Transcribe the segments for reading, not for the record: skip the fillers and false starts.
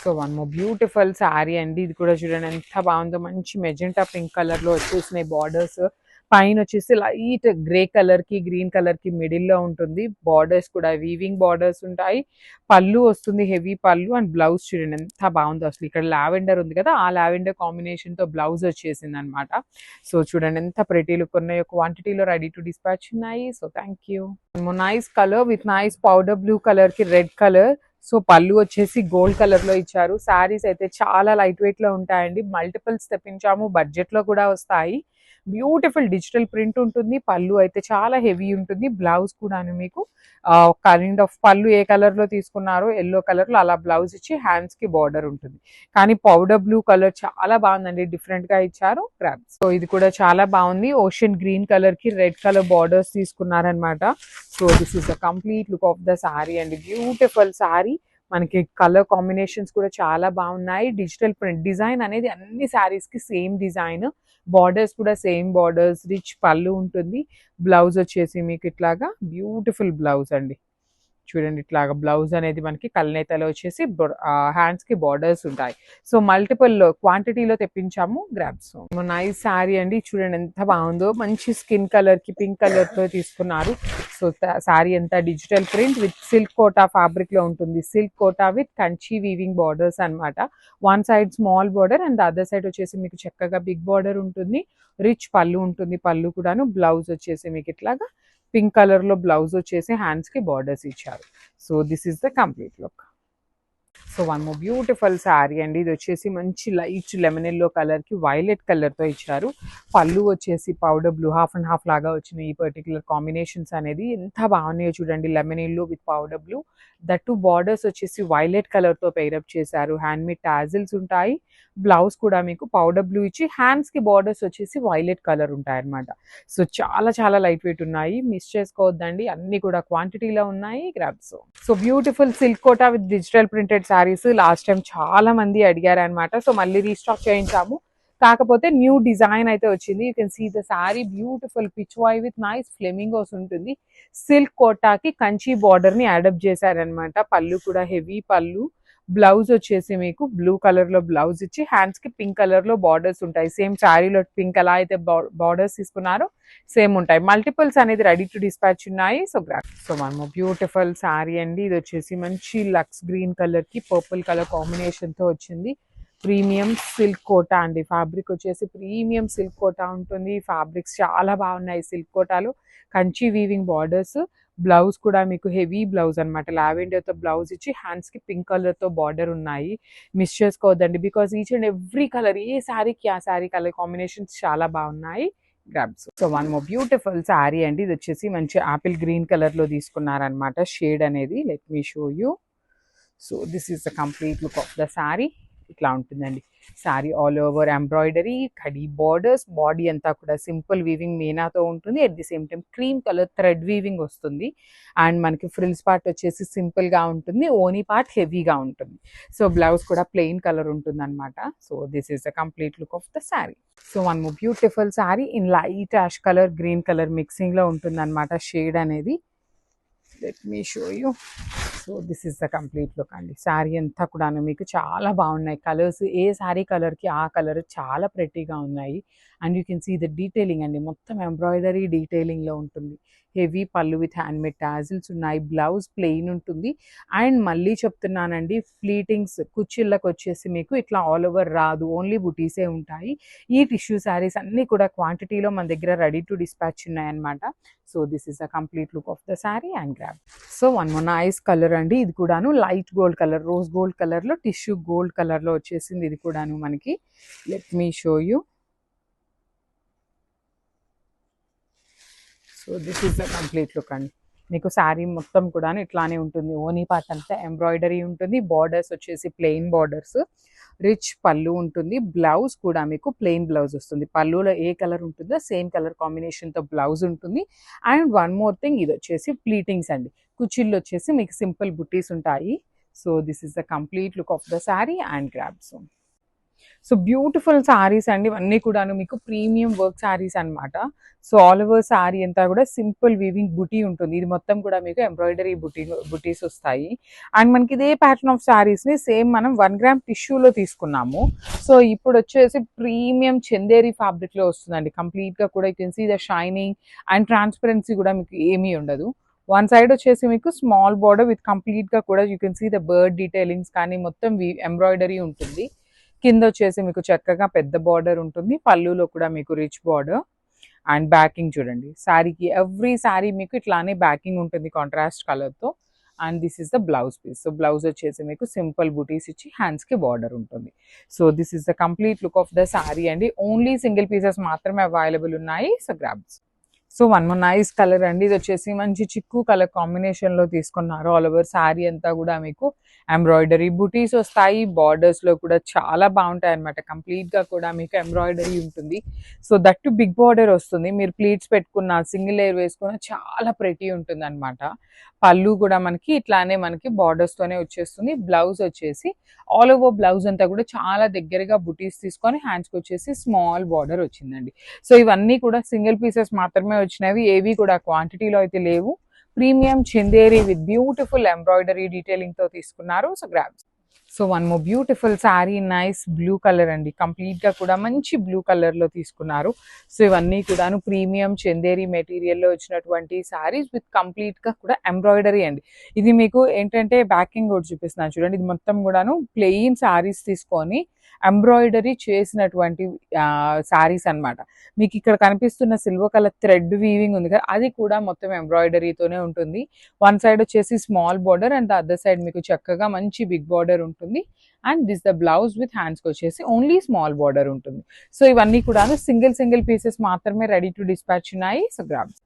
So one more beautiful sari అండి. ఇది కూడా చూడండి ఎంత బాగుందో, మంచి మెజెంటా పింక్ కలర్ లో వచ్చేసినాయి బార్డర్స్. పైన వచ్చేసి లైట్ గ్రే కలర్ కి గ్రీన్ కలర్ కి మిడిల్ లో ఉంటుంది. బార్డర్స్ కూడా వీవింగ్ బార్డర్స్ ఉంటాయి. పళ్ళు వస్తుంది, హెవీ పళ్ళు. అండ్ బ్లౌజ్ చూడండి ఎంత బాగుందో అసలు. ఇక్కడ లావెండర్ ఉంది కదా, ఆ లావెండర్ కాంబినేషన్ తో బ్లౌజ్ వచ్చేసింది అనమాట. సో చూడండి ఎంత ప్రెటీ లుక్ ఉన్నాయో. క్వాంటిటీలో రెడీ టు డిస్పాచ్ ఉన్నాయి. So thank you. Nice colour with nice powder blue colour కి రెడ్ కలర్. సో పళ్ళు వచ్చేసి గోల్డ్ కలర్ లో ఇచ్చారు. శారీస్ అయితే చాలా లైట్ వెయిట్ లో ఉంటాయండి. మల్టిపుల్స్ తెప్పించాము, బడ్జెట్ లో కూడా వస్తాయి. బ్యూటిఫుల్ డిజిటల్ ప్రింట్ ఉంటుంది. పళ్ళు అయితే చాలా హెవీ ఉంటుంది. బ్లౌజ్ కూడాను మీకు కైండ్ ఆఫ్ పళ్ళు ఏ కలర్ లో తీసుకున్నారో ఎల్లో కలర్ లో అలా బ్లౌజ్ ఇచ్చి హ్యాండ్స్ కి బార్డర్ ఉంటుంది. కానీ పౌడర్ బ్లూ కలర్ చాలా బాగుందండి, డిఫరెంట్ గా ఇచ్చారు. సో ఇది కూడా చాలా బాగుంది. ఓషన్ గ్రీన్ కలర్ కి రెడ్ కలర్ బార్డర్స్ తీసుకున్నారనమాట. So this is the complete look of the sari అండి. బ్యూటిఫుల్ శారీ. మనకి కలర్ కాంబినేషన్స్ కూడా చాలా బాగున్నాయి. డిజిటల్ ప్రింట్ డిజైన్ అనేది అన్ని శారీస్ కి సేమ్ డిజైన్. బార్డర్స్ కూడా సేమ్ బార్డర్స్. రిచ్ పళ్ళు ఉంటుంది. బ్లౌజ్ వచ్చేసి మీకు ఇట్లాగా బ్యూటిఫుల్ బ్లౌజ్ అండి. చూడండి ఇట్లాగా బ్లౌజ్ అనేది మనకి కల్నేతలో వచ్చేసి హ్యాండ్స్ కి బార్డర్స్ ఉంటాయి. సో మల్టిపుల్ క్వాంటిటీలో తెప్పించాము. గ్రాబ్స్ నైస్ శారీ అండి. చూడండి ఎంత బాగుందో, మంచి స్కిన్ కలర్ కి పింక్ కలర్ తో తీసుకున్నారు. సో శారీ అంతా digital print with silk kota fabric లో ఉంటుంది. Silk quota with Kanchi weaving borders అనమాట. One side small border and other side వచ్చేసి మీకు చక్కగా బిగ్ బార్డర్ ఉంటుంది. రిచ్ పళ్ళు ఉంటుంది. పళ్ళు కూడాను. బ్లౌజ్ వచ్చేసి మీకు ఇట్లాగా పింక్ కలర్ లో బ్లౌజ్ వచ్చేసి హ్యాండ్స్ కి బార్డర్స్ ఇచ్చారు. So this is the complete look. So one more beautiful sari అండి. ఇది వచ్చేసి మంచి లైట్ లెమన్ ఎల్లో కలర్ కి వైలెట్ కలర్ తో ఇచ్చారు. పళ్ళు వచ్చేసి powder blue half and half లాగా వచ్చిన ఈ పర్టికులర్ కాంబినేషన్స్ అనేది ఎంత బాగున్నాయో చూడండి. Lemon yellow with powder blue. That borders వచ్చేసి వైలెట్ కలర్ తో పెయిరప్ చేశారు. హ్యాండ్ మేడ్ టాజిల్స్ ఉంటాయి. బ్లౌజ్ కూడా మీకు పౌడర్ బ్లూ ఇచ్చి హ్యాండ్స్ కి బార్డర్స్ వచ్చేసి వైలెట్ కలర్ ఉంటాయి అనమాట. సో చాలా చాలా లైట్ వెయిట్ ఉన్నాయి. మిస్ చేసుకోవద్దండి, అన్ని కూడా క్వాంటిటీలో ఉన్నాయి. Grabs. So beautiful silk quota with digital printed saris last time చాలా మంది అడిగారు అనమాట. సో మళ్ళీ రీస్టాక్ చేయించాము. కాకపోతే న్యూ డిజైన్ అయితే వచ్చింది. You can see the sari beautiful pichwai with nice flamingos ఉంటుంది. సిల్క్ కోటాకి కంచి బార్డర్ ని అడాప్ట్ చేశారనమాట. పళ్ళు కూడా హెవీ పళ్ళు. బ్లౌజ్ వచ్చేసి మీకు బ్లూ కలర్ లో బ్లౌజ్ ఇచ్చి హ్యాండ్స్ కి పింక్ కలర్ లో బార్డర్స్ ఉంటాయి. సేమ్ శారీలో పింక్ ఎలా అయితే బార్డర్స్ తీసుకున్నారో సేమ్ ఉంటాయి. మల్టిపుల్స్ అనేది రెడీ టు డిస్పాచ్ ఉన్నాయి. సో మనము బ్యూటిఫుల్ శారీ అండి. ఇది వచ్చేసి మంచి లక్స్ గ్రీన్ కలర్ కి పర్పుల్ కలర్ కాంబినేషన్ తో వచ్చింది. ప్రీమియం సిల్క్ కోటా అండి. ఫ్యాబ్రిక్ వచ్చేసి ప్రీమియం సిల్క్ కోటా ఉంటుంది. ఫ్యాబ్రిక్స్ చాలా బాగున్నాయి. సిల్క్ కోటాలో కంచి వీవింగ్ బార్డర్స్. బ్లౌజ్ కూడా మీకు హెవీ బ్లౌజ్ అనమాట. లావెండర్ తో బ్లౌజ్ ఇచ్చి హ్యాండ్స్ కి పింక్ కలర్ తో బార్డర్ ఉన్నాయి. మిస్ చేసుకోవద్దండి, because each and every colour ఏ శారీకి ఆ శారీ కలర్ కాంబినేషన్స్ చాలా బాగున్నాయి. Grabs. So one more beautiful sari అండి. ఇది వచ్చేసి మంచి ఆపిల్ గ్రీన్ కలర్ లో తీసుకున్నారనమాట షేడ్ అనేది. Let me show you. So this is the complete look of the sari. ఇట్లా ఉంటుందండి. Sari all over embroidery, khadi borders. Body అంతా కూడా సింపుల్ వీవింగ్ మీనాతో ఉంటుంది. At the same time cream colour thread weaving వస్తుంది. అండ్ మనకి ఫ్రిల్స్ పార్ట్ వచ్చేసి సింపుల్ గా ఉంటుంది. ఓనీ పార్ట్ హెవీగా ఉంటుంది. సో బ్లౌజ్ కూడా ప్లెయిన్ కలర్ ఉంటుంది అనమాట. So this is the complete look of the sari. So one more beautiful sari in light ash colour green colour mixing లో ఉంటుంది అనమాట షేడ్ అనేది. Let me show you. So this is the complete look అండి. శారీ అంతా కూడాను మీకు చాలా బాగున్నాయి కలర్స్. ఏ శారీ కలర్కి ఆ కలర్ చాలా ప్రెట్టీగా ఉన్నాయి. And you can see the detailing అండి. మొత్తం ఎంబ్రాయిడరీ డీటెయిలింగ్లో ఉంటుంది. హెవీ పళ్ళు విత్ హ్యాండ్ మేడ్ టాజిల్స్ ఉన్నాయి. బ్లౌజ్ ప్లెయిన్ ఉంటుంది. అండ్ మళ్ళీ చెప్తున్నానండి, ఫ్లీటింగ్స్ కుచ్చిళ్ళకి వచ్చేసి మీకు ఇట్లా ఆల్ ఓవర్ రాదు, ఓన్లీ బుటీసే ఉంటాయి. ఈ టిష్యూ శారీస్ అన్నీ కూడా క్వాంటిటీలో మన దగ్గర రెడీ టు డిస్పాచ్ ఉన్నాయన్నమాట. So this is the complete look of the sari and grab. So one more nice colour అండి. ఇది కూడాను light gold colour, rose gold colour లో టిష్యూ గోల్డ్ కలర్ లో వచ్చేసింది. ఇది కూడాను మనకి. Let me show you. So this is the complete look అండి. మీకు శారీ మొత్తం కూడా ఇట్లానే ఉంటుంది. ఓనీ పార్ట్ అంతా ఎంబ్రాయిడరీ ఉంటుంది. బార్డర్స్ వచ్చేసి ప్లెయిన్ బార్డర్స్. రిచ్ పళ్ళు ఉంటుంది. బ్లౌజ్ కూడా మీకు ప్లెయిన్ బ్లౌజ్ వస్తుంది. పళ్ళులో ఏ కలర్ ఉంటుందో సేమ్ కలర్ కాంబినేషన్తో బ్లౌజ్ ఉంటుంది. అండ్ వన్ మోర్ థింగ్, ఇది వచ్చేసి ప్లీటింగ్స్ అండి. కుచ్చిళ్ళు వచ్చేసి మీకు సింపుల్ బుట్టీస్ ఉంటాయి. So this is the complete look of the sari and grabs. So beautiful saris అండి ఇవన్నీ కూడాను మీకు ప్రీమియం వర్క్ సారీస్ అన్నమాట. సో ఆల్ ఓవర్ సారీ అంతా కూడా సింపుల్ వీవింగ్ బుటీ ఉంటుంది. ఇది మొత్తం కూడా మీకు ఎంబ్రాయిడరీ బుటీస్ వస్తాయి. అండ్ మనకి ఇదే ప్యాటర్న్ ఆఫ్ సారీస్ ని సేమ్ మనం 1 గ్రామ్ టిష్యూలో తీసుకున్నాము. సో ఇప్పుడు వచ్చేసి ప్రీమియం చందేరి ఫ్యాబ్రిక్ లో వస్తుందండి. కంప్లీట్ గా కూడా you can see the shining and transparency కూడా మీకు ఏమీ ఉండదు. వన్ సైడ్ వచ్చేసి మీకు స్మాల్ బార్డర్ విత్ కంప్లీట్ గా కూడా you can see the bird detailings కానీ మొత్తం ఎంబ్రాయిడరీ ఉంటుంది. కింద వచ్చేసి మీకు చక్కగా పెద్ద బార్డర్ ఉంటుంది. పళ్ళులో కూడా మీకు రిచ్ బార్డర్ అండ్ బ్యాకింగ్ చూడండి. శారీకి ఎవ్రీ శారీ మీకు ఇట్లానే బ్యాకింగ్ ఉంటుంది కాంట్రాస్ట్ కలర్ తో. And this is the blouse piece. So blouse వచ్చేసి మీకు సింపుల్ బుటీస్ ఇచ్చి హ్యాండ్స్ కి బార్డర్ ఉంటుంది. So this is the complete look of the sari అండి. ఓన్లీ సింగిల్ పీసెస్ మాత్రమే అవైలబుల్ ఉన్నాయి. So grabs. So one more nice colour అండి. ఇది వచ్చేసి మంచి చిక్కు కలర్ కాంబినేషన్ లో తీసుకున్నారు. ఆల్ ఓవర్ శారీ అంతా కూడా మీకు ఎంబ్రాయిడరీ బుటీస్ వస్తాయి. బార్డర్స్ లో కూడా చాలా బాగుంటాయి అనమాట. కంప్లీట్ గా కూడా మీకు ఎంబ్రాయిడరీ ఉంటుంది. సో దట్టు బిగ్ బార్డర్ వస్తుంది. మీరు ప్లీట్స్ పెట్టుకున్న సింగిల్ లేయర్ వేసుకున్న చాలా ప్రెటీ ఉంటుంది అనమాట. పళ్ళు కూడా మనకి ఇట్లానే మనకి బార్డర్స్ తోనే వచ్చేస్తుంది. బ్లౌజ్ వచ్చేసి ఆల్ ఓవర్ బ్లౌజ్ అంతా కూడా చాలా దగ్గరగా బుటీస్ తీసుకొని హ్యాండ్స్కి వచ్చేసి స్మాల్ బార్డర్ వచ్చిందండి. సో ఇవన్నీ కూడా సింగిల్ పీసెస్ మాత్రమే వచ్చినవి. ఏవి కూడా క్వాంటిటీలో అయితే లేవు. Premium Chanderi with beautiful embroidery detailing తో తీసుకున్నారు. So grabs. So one more beautiful sari nice blue colour అండి. కంప్లీట్ గా కూడా మంచి బ్లూ కలర్ లో తీసుకున్నారు. సో ఇవన్నీ కూడాను ప్రీమియం చందేరి మెటీరియల్ లో వచ్చినటువంటి శారీస్ విత్ కంప్లీట్ గా కూడా ఎంబ్రాయిడరీ అండి. ఇది మీకు ఏంటంటే బ్యాకింగ్ కూడా చూపిస్తున్నాను చూడండి. ఇది మొత్తం కూడాను ప్లెయిన్ శారీస్ తీసుకొని ఎంబ్రాయిడరీ చేసినటువంటి శారీస్ అన్నమాట. మీకు ఇక్కడ కనిపిస్తున్న సిల్వర్ కలర్ థ్రెడ్ వీవింగ్ ఉంది కదా, అది కూడా మొత్తం ఎంబ్రాయిడరీతోనే ఉంటుంది. వన్ సైడ్ వచ్చేసి small border and the other side మీకు చక్కగా మంచి బిగ్ బార్డర్ ఉంటుంది. And this the blouse with హ్యాండ్స్కి వచ్చేసి ఓన్లీ స్మాల్ బార్డర్ ఉంటుంది. సో ఇవన్నీ కూడా సింగిల్ పీసెస్ మాత్రమే రెడీ టు డిస్పాచ్ ఉన్నాయి. So grabs.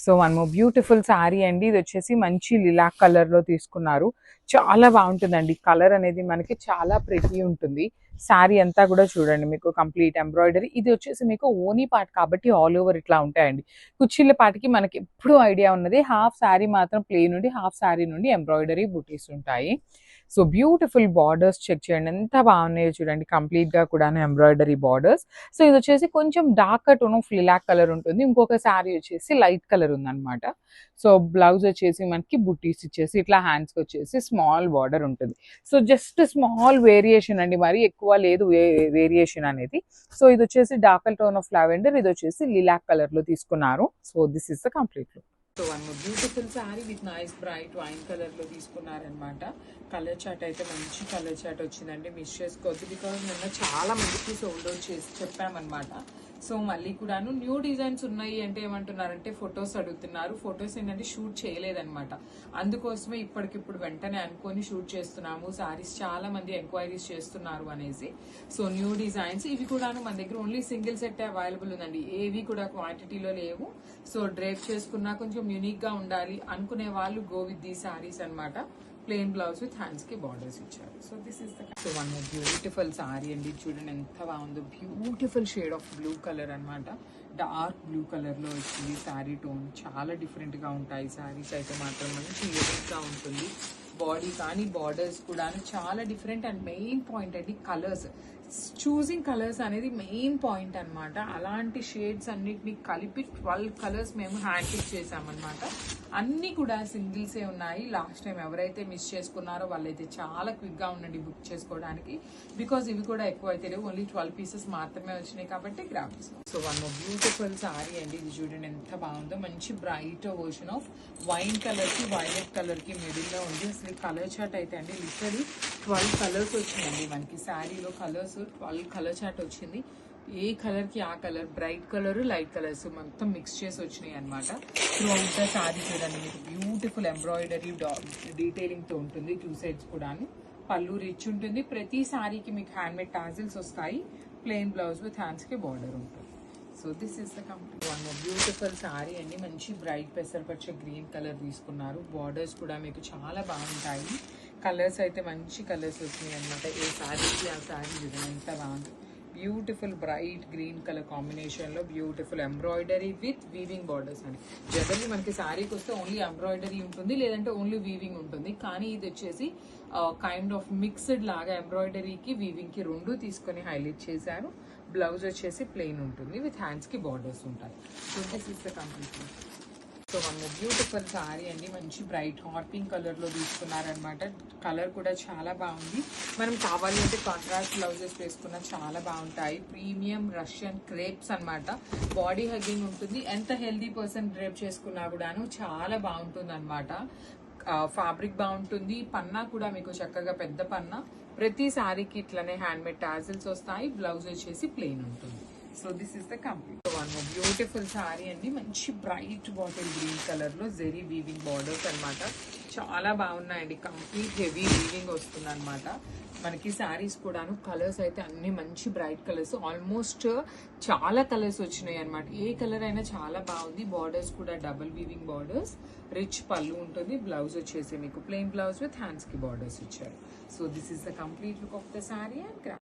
So one more beautiful sari అండి. ఇది వచ్చేసి మంచి లిలాక్ కలర్ లో తీసుకున్నారు. చాలా బాగుంటుందండి. కలర్ అనేది మనకి చాలా ప్రెటీ ఉంటుంది. శారీ అంతా కూడా చూడండి మీకు కంప్లీట్ ఎంబ్రాయిడరీ. ఇది వచ్చేసి మీకు ఓనీ పార్ట్ కాబట్టి ఆల్ ఓవర్ ఇట్లా ఉంటాయండి. కుచ్చిళ్ళ పాటికి మనకి ఎప్పుడు ఐడియా ఉన్నది హాఫ్ శారీ మాత్రం ప్లెయిన్ నుండి హాఫ్ శారీ నుండి ఎంబ్రాయిడరీ బుటీస్ ఉంటాయి. సో బ్యూటిఫుల్ బార్డర్స్ చెక్ చేయండి ఎంత బాగున్నాయో చూడండి. కంప్లీట్ గా కూడా ఎంబ్రాయిడరీ బార్డర్స్. సో ఇది వచ్చేసి కొంచెం dark tone of lilac colour ఉంటుంది. ఇంకొక శారీ వచ్చేసి లైట్ కలర్ ఉందన్నమాట. సో బ్లౌజ్ వచ్చేసి మనకి బుట్టీస్ ఇచ్చేసి ఇట్లా హ్యాండ్స్కి వచ్చేసి స్మాల్ బార్డర్ ఉంటుంది. సో జస్ట్ స్మాల్ వేరియేషన్ అండి, మరి ఎక్కువ లేదు వేరియేషన్ అనేది. సో ఇది వచ్చేసి డార్క్ టోన్ ఆఫ్ లావెండర్, ఇది వచ్చేసి లిలాక్ కలర్ లో తీసుకున్నారు. So this is the complete look. So one beautiful sari with nice bright wine colour లో తీసుకున్నారనమాట. కలర్ చాట్ అయితే మంచి కలర్ చాట్ వచ్చిందండి. మిస్ చేసుకోవద్దు, బికాజ్ నిన్న చాలా మందికి సోల్డ్ అవుట్ చేసి చెప్పామన్నమాట. సో మళ్ళీ కూడాను న్యూ డిజైన్స్ ఉన్నాయి అంటే ఏమంటున్నారంటే ఫొటోస్ అడుగుతున్నారు. ఫొటోస్ ఏంటంటే షూట్ చేయలేదన్నమాట. అందుకోసమే ఇప్పటికిప్పుడు వెంటనే అనుకొని షూట్ చేస్తున్నాము. సారీస్ చాలా మంది ఎంక్వైరీస్ చేస్తున్నారు అనేసి. సో న్యూ డిజైన్స్ ఇవి కూడాను మన దగ్గర ఓన్లీ సింగిల్ సెట్ అవైలబుల్ ఉందండి. ఏవి కూడా క్వాంటిటీలో లేవు. సో డ్రైప్ చేసుకున్నా కొంచెం యూనిక్ గా ఉండాలి అనుకునే వాళ్ళు గో విత్ ది సారీస్ అన్నమాట. ప్లెయిన్ బ్లౌజ్ విత్ హ్యాండ్స్ కి బార్డర్స్ ఇచ్చారు. So this is the so one beautiful sorry అండి. చూడండి ఎంత బాగుందో. Beautiful shade of blue colour అన్నమాట. డార్క్ బ్లూ కలర్ లో వచ్చింది సారీ టోన్. చాలా డిఫరెంట్ గా ఉంటాయి సారీస్ అయితే మాత్రం మంచి యూనిక్ గా ఉంటుంది. బాడీ కానీ బార్డర్స్ కూడా చాలా డిఫరెంట్. అండ్ మెయిన్ పాయింట్ అండి కలర్స్. చూసింగ్ కలర్స్ అనేది మెయిన్ పాయింట్ అనమాట. అలాంటి షేడ్స్ అన్నిటిని కలిపి 12 కలర్స్ మేము హ్యాండ్ పిక్ చేసామన్నమాట. అన్నీ కూడా సింగిల్సే ఉన్నాయి. లాస్ట్ టైం ఎవరైతే మిస్ చేసుకున్నారో వాళ్ళైతే చాలా క్విక్గా ఉండండి బుక్ చేసుకోవడానికి. బికాజ్ ఇవి కూడా ఎక్కువ అయితే లేవు. ఓన్లీ 12 పీసెస్ మాత్రమే వచ్చినాయి కాబట్టి గ్రాబ్ చేసుకోండి. సో వన్ బ్యూటిఫుల్ సారీ అండి. ఇది చూడండి ఎంత బాగుందో. మంచి bright version of wine colour కి వైలెట్ కలర్ కి మిడిల్ లో ఉంది. అసలు కలర్ చార్ట్ అయితే అండి లిటరలీ 12 కలర్స్ వచ్చిందండి మనకి. శారీలో కలర్స్ 12 కలర్ చార్ట్ వచ్చింది. ఏ కలర్ కి ఆ colour, bright colour light colours మొత్తం మిక్స్ చేసి వచ్చినాయి అనమాట. త్రూ అవుట్ ద శారీ చూడండి మీకు బ్యూటిఫుల్ ఎంబ్రాయిడరీ డీటెయిలింగ్ తో ఉంటుంది. 2 సైడ్స్ కూడా పళ్ళు రిచ్ ఉంటుంది. ప్రతి శారీకి మీకు హ్యాండ్ మేడ్ టాజిల్స్ వస్తాయి. ప్లెయిన్ బ్లౌజ్ విత్ హ్యాండ్స్ కి బార్డర్ ఉంటుంది. So this is the complete one beautiful sari అండి. మంచి బ్రైట్ పెసరపచ్చ గ్రీన్ కలర్ తీసుకున్నారు. బార్డర్స్ కూడా మీకు చాలా బాగుంటాయి. కలర్స్ అయితే మంచి కలర్స్ వచ్చినాయి అనమాట. ఏ శారీకి ఆ శారీ చూడండి ఎంత బాగుంది. బ్యూటిఫుల్ బ్రైట్ గ్రీన్ కలర్ కాంబినేషన్లో beautiful embroidery with weaving borders అండి. జనరల్లీ మనకి శారీకి వస్తే ఓన్లీ ఎంబ్రాయిడరీ ఉంటుంది, లేదంటే ఓన్లీ వీవింగ్ ఉంటుంది. కానీ ఇది వచ్చేసి కైండ్ ఆఫ్ మిక్స్డ్ లాగా ఎంబ్రాయిడరీకి వీవింగ్కి రెండు తీసుకొని హైలైట్ చేశారు. బ్లౌజ్ వచ్చేసి ప్లెయిన్ ఉంటుంది, విత్ హ్యాండ్స్కి బార్డర్స్ ఉంటాయి. So this is the complete. So మనము బ్యూటిఫుల్ సారీ అండి, మంచి బ్రైట్ హాట్ పింక్ కలర్లో తీసుకున్నారనమాట. కలర్ కూడా చాలా బాగుంది. మనం కావాలి అంటే కాంట్రాస్ట్ బ్లౌజెస్ వేసుకున్న చాలా బాగుంటాయి. ప్రీమియం రష్యన్ క్రేప్స్ అనమాట. బాడీ హగ్గింగ్ ఉంటుంది. ఎంత హెల్దీ పర్సన్ డ్రేప్ చేసుకున్నా కూడాను చాలా బాగుంటుంది అనమాట. ఫ్యాబ్రిక్ బాగుంటుంది. పన్నా కూడా మీకు చక్కగా పెద్ద పన్నా. ప్రతి సారీకి ఇట్లనే హ్యాండ్మేడ్ టాజిల్స్ వస్తాయి. బ్లౌజ్ వచ్చేసి ప్లెయిన్ ఉంటుంది. So this is the complete one. Beautiful sorry అండి, మంచి బ్రైట్ బాటిల్ గ్రీన్ కలర్ లో జెరీ వీవింగ్ బార్డర్స్ అనమాట. చాలా బాగున్నాయండి. కంప్లీట్ హెవీ వీవింగ్ వస్తుంది అనమాట. మనకి శారీస్ కూడాను కలర్స్ అయితే అన్ని మంచి బ్రైట్ కలర్స్, ఆల్మోస్ట్ చాలా కలర్స్ వచ్చినాయి అనమాట. ఏ కలర్ అయినా చాలా బాగుంది. బార్డర్స్ కూడా డబుల్ వీవింగ్ బార్డర్స్, రిచ్ పళ్ళు ఉంటుంది. బ్లౌజ్ వచ్చేసి మీకు ప్లెయిన్ బ్లౌజ్ విత్ హ్యాండ్స్ కి బార్డర్స్ ఇచ్చారు. So this is the complete look of the sari and